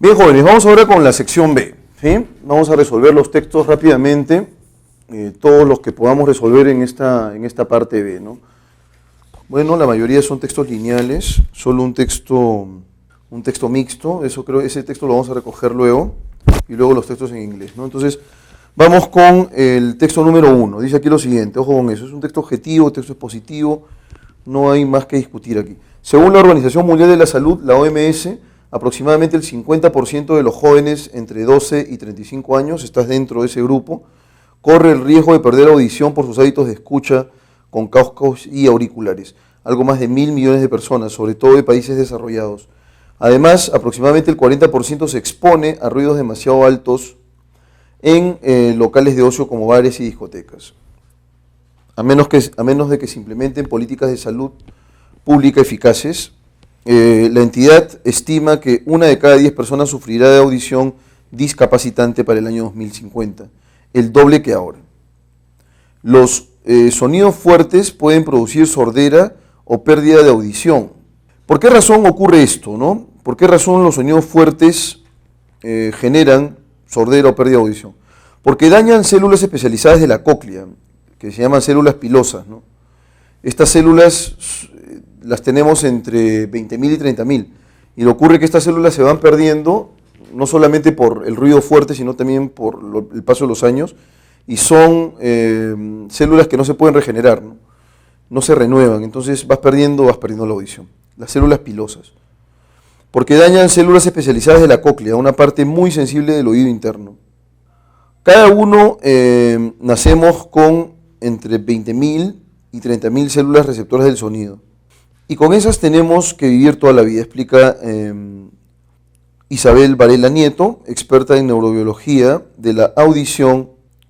Bien, jóvenes, vamos ahora con la sección B, ¿sí? Vamos a resolver los textos rápidamente, todos los que podamos resolver en esta parte B, ¿no? Bueno, la mayoría son textos lineales, solo un texto mixto, ese texto lo vamos a recoger luego, y luego los textos en inglés, ¿no? Entonces, vamos con el texto número 1, dice aquí lo siguiente, ojo con eso, es un texto objetivo, el texto es positivo, no hay más que discutir aquí. Según la Organización Mundial de la Salud, la OMS, aproximadamente el 50% de los jóvenes entre 12 y 35 años, estás dentro de ese grupo, corre el riesgo de perder audición por sus hábitos de escucha con cascos y auriculares. Algo más de 1.000 millones de personas, sobre todo de países desarrollados. Además, aproximadamente el 40% se expone a ruidos demasiado altos en locales de ocio como bares y discotecas. A menos de que se implementen políticas de salud pública eficaces, la entidad estima que 1 de cada 10 personas sufrirá de audición discapacitante para el año 2050, el doble que ahora. Los sonidos fuertes pueden producir sordera o pérdida de audición. ¿Por qué razón ocurre esto, no? ¿Por qué razón los sonidos fuertes generan sordera o pérdida de audición? Porque dañan células especializadas de la cóclea, que se llaman células pilosas, ¿no? Estas células las tenemos entre 20.000 y 30.000, y le ocurre que estas células se van perdiendo, no solamente por el ruido fuerte, sino también por el paso de los años, y son células que no se pueden regenerar, no se renuevan, entonces vas perdiendo la audición, las células pilosas, porque dañan células especializadas de la cóclea, una parte muy sensible del oído interno. Cada uno nacemos con entre 20.000 y 30.000 células receptoras del sonido. Y con esas tenemos que vivir toda la vida, explica Isabel Varela Nieto, experta en neurobiología de la audición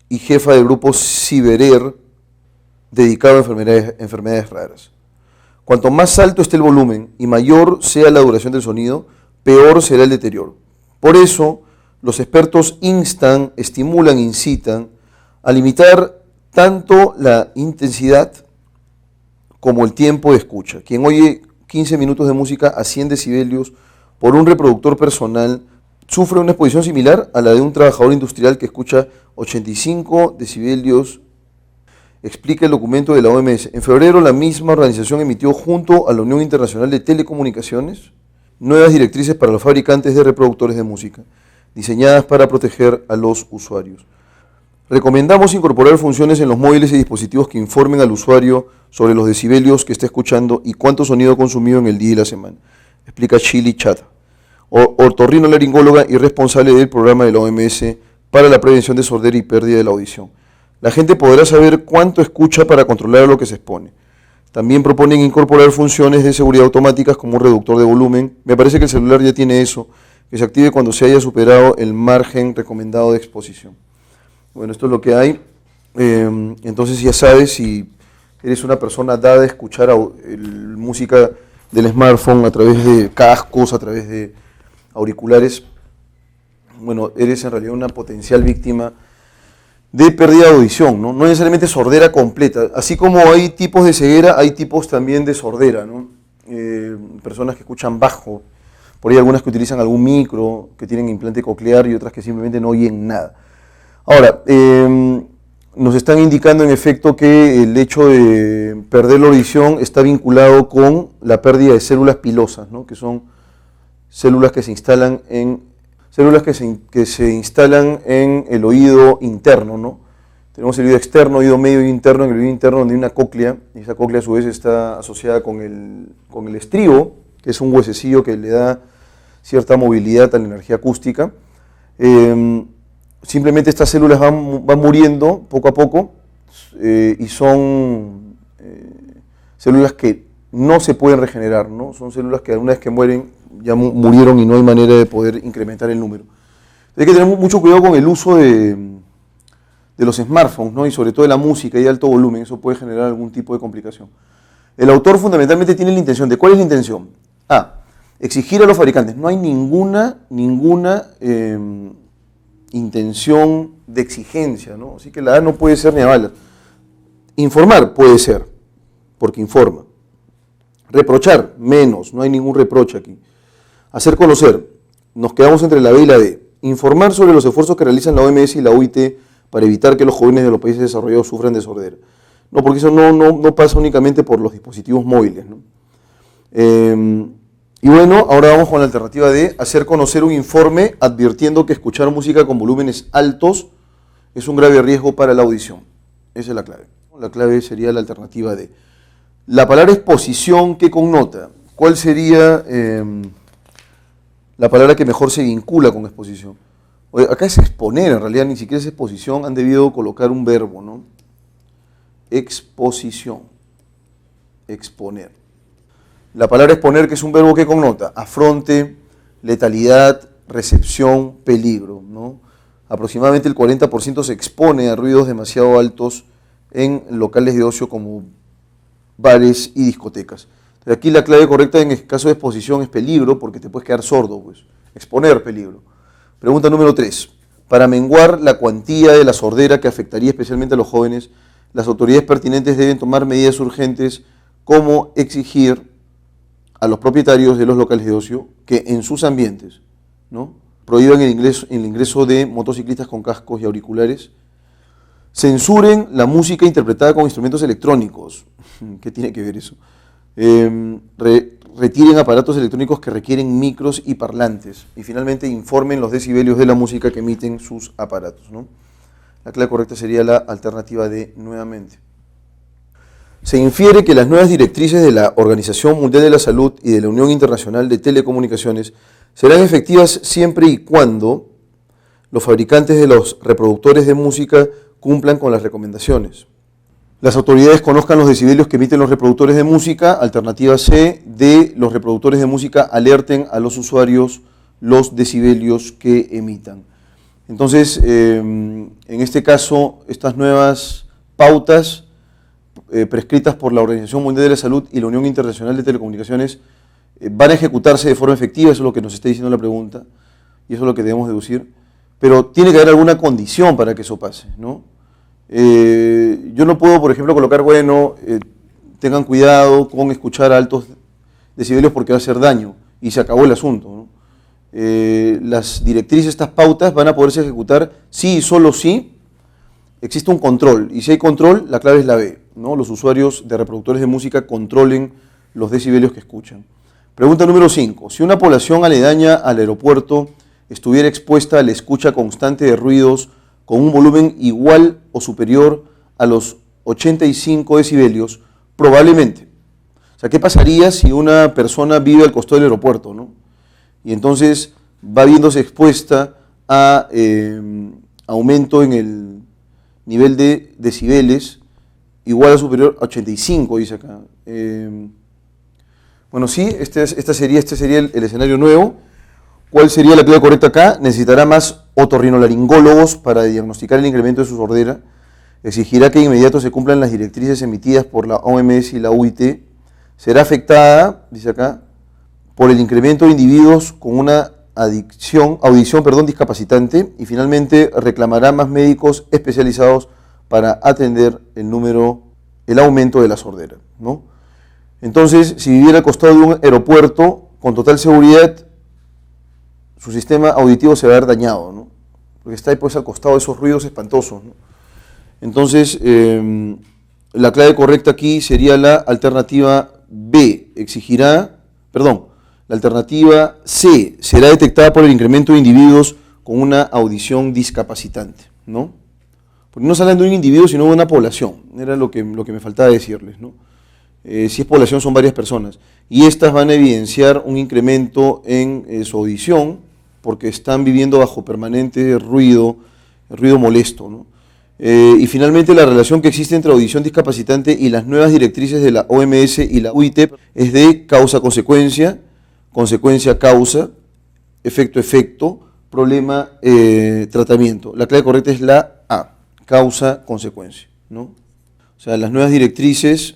y jefa del grupo Ciberer, dedicado a enfermedades raras. Cuanto más alto esté el volumen y mayor sea la duración del sonido, peor será el deterioro. Por eso, los expertos estimulan, incitan a limitar tanto la intensidad como el tiempo de escucha. Quien oye 15 minutos de música a 100 decibelios por un reproductor personal sufre una exposición similar a la de un trabajador industrial que escucha 85 decibelios, explica el documento de la OMS. En febrero, la misma organización emitió junto a la Unión Internacional de Telecomunicaciones nuevas directrices para los fabricantes de reproductores de música, diseñadas para proteger a los usuarios. Recomendamos incorporar funciones en los móviles y dispositivos que informen al usuario sobre los decibelios que está escuchando y cuánto sonido ha consumido en el día y la semana, explica Shili Chata, otorrinolaringóloga y responsable del programa de la OMS para la prevención de sordera y pérdida de la audición. La gente podrá saber cuánto escucha para controlar a lo que se expone. También proponen incorporar funciones de seguridad automáticas como un reductor de volumen. Me parece que el celular ya tiene eso, que se active cuando se haya superado el margen recomendado de exposición. Bueno, esto es lo que hay. Entonces ya sabes, si eres una persona dada a escuchar música del smartphone a través de cascos, a través de auriculares, bueno, eres en realidad una potencial víctima de pérdida de audición, ¿no? No necesariamente sordera completa. Así como hay tipos de ceguera, hay tipos también de sordera, ¿no? Personas que escuchan bajo, por ahí algunas que utilizan algún micro, que tienen implante coclear y otras que simplemente no oyen nada. Ahora, nos están indicando en efecto que el hecho de perder la audición está vinculado con la pérdida de células pilosas, ¿no? Que son células que se instalan en el oído interno, ¿no? Tenemos el oído externo, oído medio y interno. En el oído interno donde hay una cóclea, y esa cóclea a su vez está asociada con el estribo, que es un huesecillo que le da cierta movilidad a la energía acústica. Simplemente estas células van muriendo poco a poco y son células que no se pueden regenerar, ¿no? Son células que una vez que mueren ya murieron y no hay manera de poder incrementar el número. Hay que tener mucho cuidado con el uso de los smartphones, ¿no? Y sobre todo de la música y de alto volumen, eso puede generar algún tipo de complicación. El autor fundamentalmente tiene la intención de, ¿cuál es la intención? Exigir a los fabricantes. No hay ninguna intención de exigencia, ¿no? Así que la A no puede ser ni a balas. Informar puede ser, porque informa. Reprochar, menos, no hay ningún reproche aquí. Hacer conocer, nos quedamos entre la B y la D. Informar sobre los esfuerzos que realizan la OMS y la UIT para evitar que los jóvenes de los países desarrollados sufran de sordera. No, porque eso no pasa únicamente por los dispositivos móviles, ¿no? Y bueno, ahora vamos con la alternativa D, hacer conocer un informe advirtiendo que escuchar música con volúmenes altos es un grave riesgo para la audición. Esa es la clave. La clave sería la alternativa D. La palabra exposición, ¿qué connota? ¿Cuál sería la palabra que mejor se vincula con exposición? Oye, acá es exponer, en realidad ni siquiera es exposición, han debido colocar un verbo, ¿no? Exposición, exponer. La palabra exponer, que es un verbo que connota afronte, letalidad, recepción, peligro, ¿no? Aproximadamente el 40% se expone a ruidos demasiado altos en locales de ocio como bares y discotecas. Entonces, aquí la clave correcta en el caso de exposición es peligro, porque te puedes quedar sordo, pues. Exponer, peligro. Pregunta número 3. Para menguar la cuantía de la sordera que afectaría especialmente a los jóvenes, las autoridades pertinentes deben tomar medidas urgentes como exigir a los propietarios de los locales de ocio que en sus ambientes, ¿no?, prohíban el ingreso de motociclistas con cascos y auriculares, censuren la música interpretada con instrumentos electrónicos. ¿Qué tiene que ver eso? Retiren aparatos electrónicos que requieren micros y parlantes. Y finalmente informen los decibelios de la música que emiten sus aparatos, ¿no? La clave correcta sería la alternativa D nuevamente. Se infiere que las nuevas directrices de la Organización Mundial de la Salud y de la Unión Internacional de Telecomunicaciones serán efectivas siempre y cuando los fabricantes de los reproductores de música cumplan con las recomendaciones. Las autoridades conozcan los decibelios que emiten los reproductores de música. Alternativa C, D, los reproductores de música alerten a los usuarios los decibelios que emitan. Entonces, en este caso, estas nuevas pautas prescritas por la Organización Mundial de la Salud y la Unión Internacional de Telecomunicaciones van a ejecutarse de forma efectiva, eso es lo que nos está diciendo la pregunta, y eso es lo que debemos deducir, pero tiene que haber alguna condición para que eso pase, ¿no? Yo no puedo, por ejemplo, colocar, tengan cuidado con escuchar altos decibelios porque va a hacer daño, y se acabó el asunto, ¿no? Las directrices, estas pautas, van a poderse ejecutar sí y solo sí existe un control, y si hay control, la clave es la B, ¿no? Los usuarios de reproductores de música controlen los decibelios que escuchan. Pregunta número 5. Si una población aledaña al aeropuerto estuviera expuesta a la escucha constante de ruidos con un volumen igual o superior a los 85 decibelios, probablemente. O sea, ¿qué pasaría si una persona vive al costado del aeropuerto, ¿no? Y entonces va viéndose expuesta a aumento en el nivel de decibeles igual o superior a 85, dice acá. Bueno, sí, este sería el escenario nuevo. ¿Cuál sería la clave correcta acá? Necesitará más otorrinolaringólogos para diagnosticar el incremento de su sordera. Exigirá que de inmediato se cumplan las directrices emitidas por la OMS y la UIT. Será afectada, dice acá, por el incremento de individuos con una audición discapacitante, y finalmente reclamará más médicos especializados para atender el aumento de la sordera, ¿no? Entonces, si viviera al costado de un aeropuerto, con total seguridad, su sistema auditivo se va a ver dañado, ¿no? Porque está ahí, pues, al costado de esos ruidos espantosos, ¿no? Entonces, la clave correcta aquí sería la alternativa B, la alternativa C, será detectada por el incremento de individuos con una audición discapacitante, ¿no? Porque no salen de un individuo, sino de una población, era lo que me faltaba decirles, ¿no? Si es población, son varias personas, y estas van a evidenciar un incremento en su audición, porque están viviendo bajo permanente ruido molesto, ¿no? Y finalmente, la relación que existe entre audición discapacitante y las nuevas directrices de la OMS y la UIT es de causa-consecuencia, consecuencia-causa, efecto-efecto, problema-tratamiento. La clave correcta es la A, causa-consecuencia, ¿no? O sea, las nuevas directrices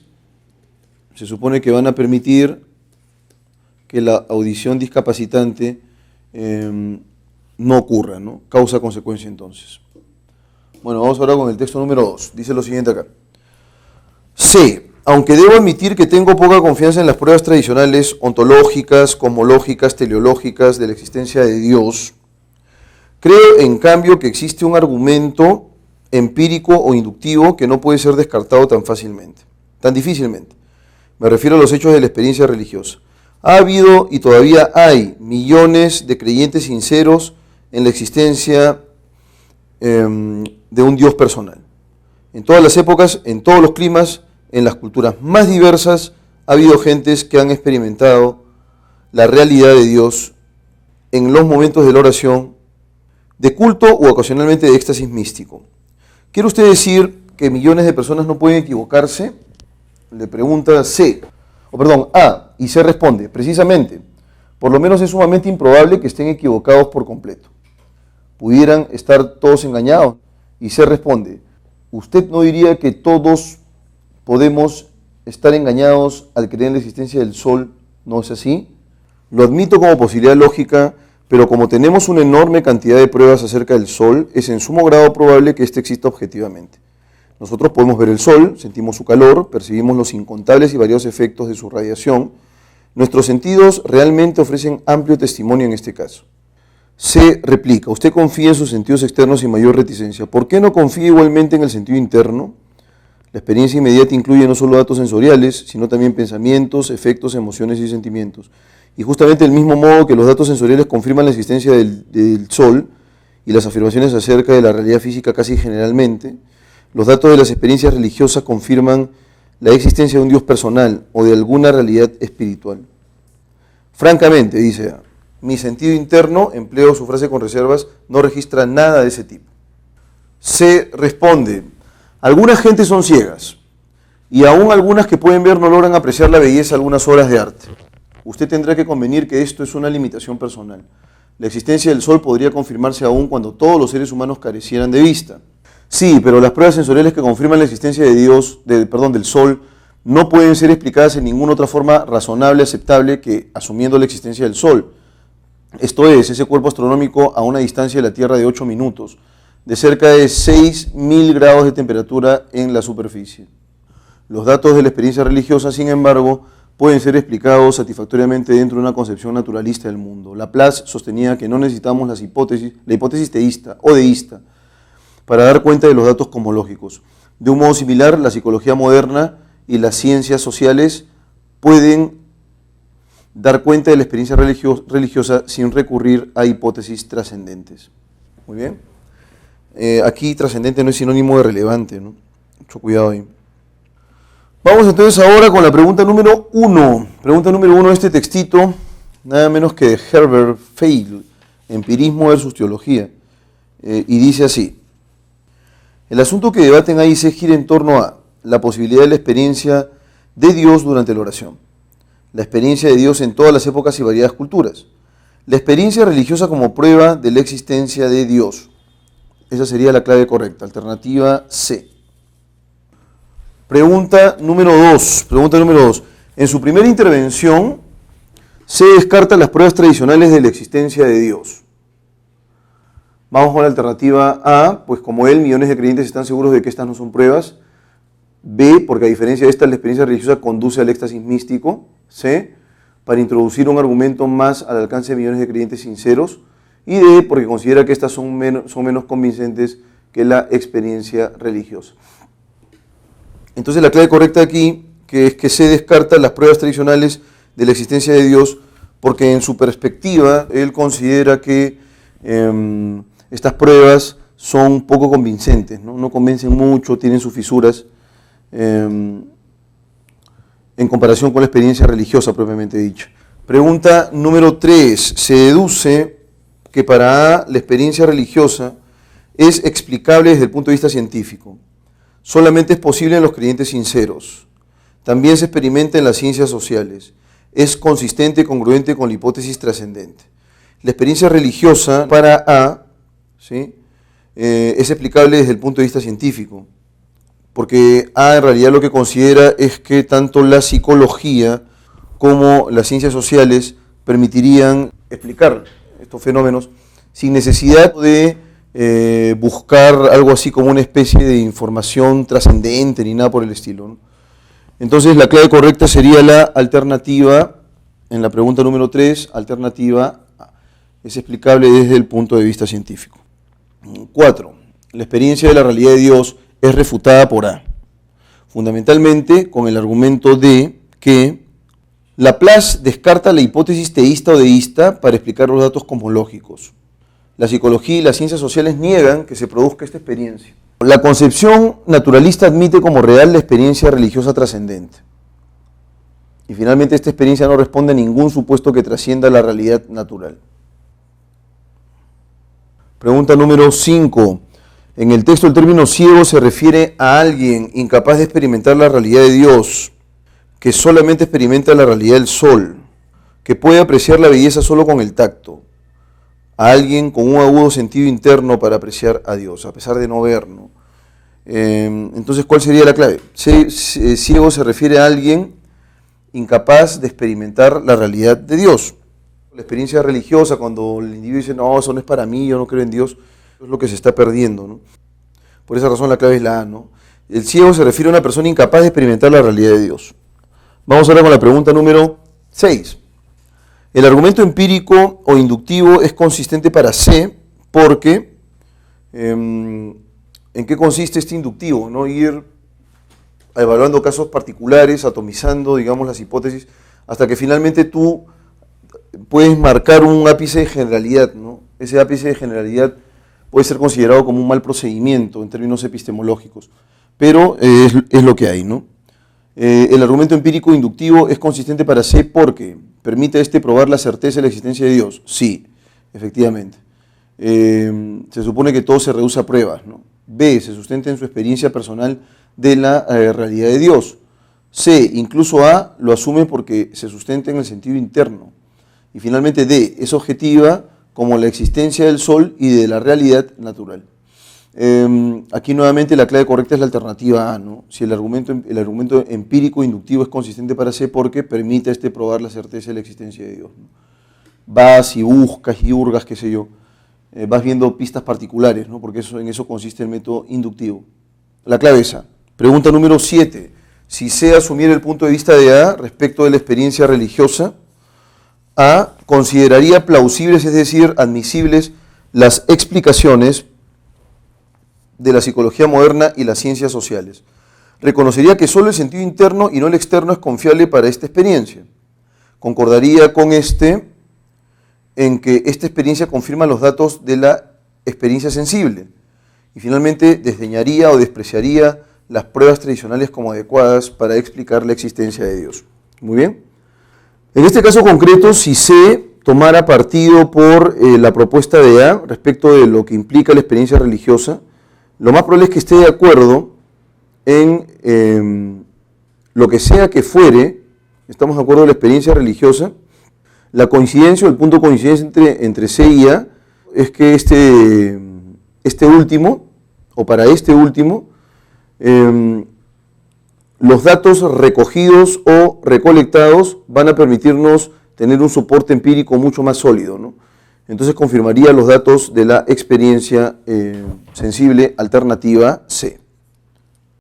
se supone que van a permitir que la audición discapacitante no ocurra, ¿no? Causa-consecuencia, entonces. Bueno, vamos ahora con el texto número 2. Dice lo siguiente acá. C. Aunque debo admitir que tengo poca confianza en las pruebas tradicionales, ontológicas, cosmológicas, teleológicas de la existencia de Dios, creo en cambio que existe un argumento empírico o inductivo que no puede ser descartado tan fácilmente, tan difícilmente. Me refiero a los hechos de la experiencia religiosa. Ha habido y todavía hay millones de creyentes sinceros en la existencia de un Dios personal. En todas las épocas, en todos los climas, en las culturas más diversas, ha habido gentes que han experimentado la realidad de Dios en los momentos de la oración, de culto o ocasionalmente de éxtasis místico. ¿Quiere usted decir que millones de personas no pueden equivocarse? Le pregunta A, y C responde, precisamente, por lo menos es sumamente improbable que estén equivocados por completo. ¿Pudieran estar todos engañados? Y C responde, ¿usted no diría que todos podemos estar engañados al creer en la existencia del Sol? ¿No es así? Lo admito como posibilidad lógica, pero como tenemos una enorme cantidad de pruebas acerca del Sol, es en sumo grado probable que éste exista objetivamente. Nosotros podemos ver el Sol, sentimos su calor, percibimos los incontables y variados efectos de su radiación. Nuestros sentidos realmente ofrecen amplio testimonio en este caso. Se replica, usted confía en sus sentidos externos sin mayor reticencia. ¿Por qué no confía igualmente en el sentido interno? La experiencia inmediata incluye no solo datos sensoriales, sino también pensamientos, efectos, emociones y sentimientos. Y justamente del mismo modo que los datos sensoriales confirman la existencia del Sol y las afirmaciones acerca de la realidad física casi generalmente, los datos de las experiencias religiosas confirman la existencia de un Dios personal o de alguna realidad espiritual. Francamente, dice A, mi sentido interno, empleo su frase con reservas, no registra nada de ese tipo. Se responde, algunas gentes son ciegas y aún algunas que pueden ver no logran apreciar la belleza de algunas obras de arte. Usted tendrá que convenir que esto es una limitación personal. La existencia del Sol podría confirmarse aún cuando todos los seres humanos carecieran de vista. Sí, pero las pruebas sensoriales que confirman la existencia del Sol no pueden ser explicadas en ninguna otra forma razonable, aceptable que asumiendo la existencia del Sol. Esto es, ese cuerpo astronómico a una distancia de la Tierra de 8 minutos, de cerca de 6.000 grados de temperatura en la superficie. Los datos de la experiencia religiosa, sin embargo, pueden ser explicados satisfactoriamente dentro de una concepción naturalista del mundo. Laplace sostenía que no necesitamos la hipótesis teísta o deísta para dar cuenta de los datos cosmológicos. De un modo similar, la psicología moderna y las ciencias sociales pueden dar cuenta de la experiencia religiosa sin recurrir a hipótesis trascendentes. Muy bien. Aquí trascendente no es sinónimo de relevante, ¿no? Mucho cuidado ahí. Vamos entonces ahora con la pregunta número 1. Pregunta número 1 de este textito, nada menos que de Herbert Feil, Empirismo versus Teología. Y dice así, el asunto que debaten ahí se gira en torno a la posibilidad de la experiencia de Dios durante la oración, la experiencia de Dios en todas las épocas y variadas culturas, la experiencia religiosa como prueba de la existencia de Dios. Esa sería la clave correcta, alternativa C. Pregunta número 2. En su primera intervención, se descartan las pruebas tradicionales de la existencia de Dios. Vamos con la alternativa A, pues como él, millones de creyentes están seguros de que estas no son pruebas. B, porque a diferencia de estas, la experiencia religiosa conduce al éxtasis místico. C, para introducir un argumento más al alcance de millones de creyentes sinceros. Y D, porque considera que estas son menos convincentes que la experiencia religiosa. Entonces la clave correcta aquí, que es que se descarta las pruebas tradicionales de la existencia de Dios, porque en su perspectiva él considera que estas pruebas son poco convincentes, no convencen mucho, tienen sus fisuras en comparación con la experiencia religiosa propiamente dicha. Pregunta número 3. Se deduce que para A la experiencia religiosa es explicable desde el punto de vista científico. Solamente es posible en los creyentes sinceros. También se experimenta en las ciencias sociales. Es consistente y congruente con la hipótesis trascendente. La experiencia religiosa para A, ¿sí?, es explicable desde el punto de vista científico, porque A en realidad lo que considera es que tanto la psicología como las ciencias sociales permitirían explicar estos fenómenos sin necesidad de buscar algo así como una especie de información trascendente ni nada por el estilo, ¿no? Entonces la clave correcta sería la alternativa, en la pregunta número 3, alternativa A. Es explicable desde el punto de vista científico. 4. La experiencia de la realidad de Dios es refutada por A. Fundamentalmente con el argumento de que Laplace descarta la hipótesis teísta o deísta para explicar los datos cosmológicos. La psicología y las ciencias sociales niegan que se produzca esta experiencia. La concepción naturalista admite como real la experiencia religiosa trascendente. Y finalmente esta experiencia no responde a ningún supuesto que trascienda la realidad natural. Pregunta número 5. En el texto el término ciego se refiere a alguien incapaz de experimentar la realidad de Dios, que solamente experimenta la realidad del sol, que puede apreciar la belleza solo con el tacto, a alguien con un agudo sentido interno para apreciar a Dios, a pesar de no ver, ¿no? Entonces, ¿cuál sería la clave? Ciego se refiere a alguien incapaz de experimentar la realidad de Dios. La experiencia religiosa, cuando el individuo dice, no, eso no es para mí, yo no creo en Dios, es lo que se está perdiendo, ¿no? Por esa razón la clave es la A, ¿no? El ciego se refiere a una persona incapaz de experimentar la realidad de Dios. Vamos ahora con la pregunta número 6. El argumento empírico o inductivo es consistente para C porque, ¿en qué consiste este inductivo? ¿No? Ir evaluando casos particulares, atomizando, digamos, las hipótesis, hasta que finalmente tú puedes marcar un ápice de generalidad, ¿no? Ese ápice de generalidad puede ser considerado como un mal procedimiento en términos epistemológicos, pero es lo que hay, ¿no? El argumento empírico inductivo es consistente para C porque permite probar la certeza de la existencia de Dios. Sí, efectivamente. Se supone que todo se reduce a pruebas, ¿no? B, se sustenta en su experiencia personal de la realidad de Dios. C, incluso A, lo asume porque se sustenta en el sentido interno. Y finalmente D, es objetiva como la existencia del sol y de la realidad natural. Aquí nuevamente la clave correcta es la alternativa A, ¿no? Si el argumento empírico inductivo es consistente para C porque permite probar la certeza de la existencia de Dios, ¿no? Vas y buscas y hurgas, qué sé yo, vas viendo pistas particulares, ¿no? Porque en eso consiste el método inductivo. La clave es A. Pregunta número 7. Si C asumiera el punto de vista de A respecto de la experiencia religiosa, A consideraría plausibles, es decir, admisibles, las explicaciones de la psicología moderna y las ciencias sociales. Reconocería que solo el sentido interno y no el externo es confiable para esta experiencia. Concordaría con en que esta experiencia confirma los datos de la experiencia sensible. Y finalmente desdeñaría o despreciaría las pruebas tradicionales como adecuadas para explicar la existencia de Dios. Muy bien. En este caso concreto, si C tomara partido por la propuesta de A respecto de lo que implica la experiencia religiosa, lo más probable es que esté de acuerdo en lo que sea que fuere, estamos de acuerdo en la experiencia religiosa, la coincidencia o el punto de coincidencia entre C y A es que este último, o para este último, los datos recogidos o recolectados van a permitirnos tener un soporte empírico mucho más sólido, ¿no? Entonces confirmaría los datos de la experiencia sensible alternativa C.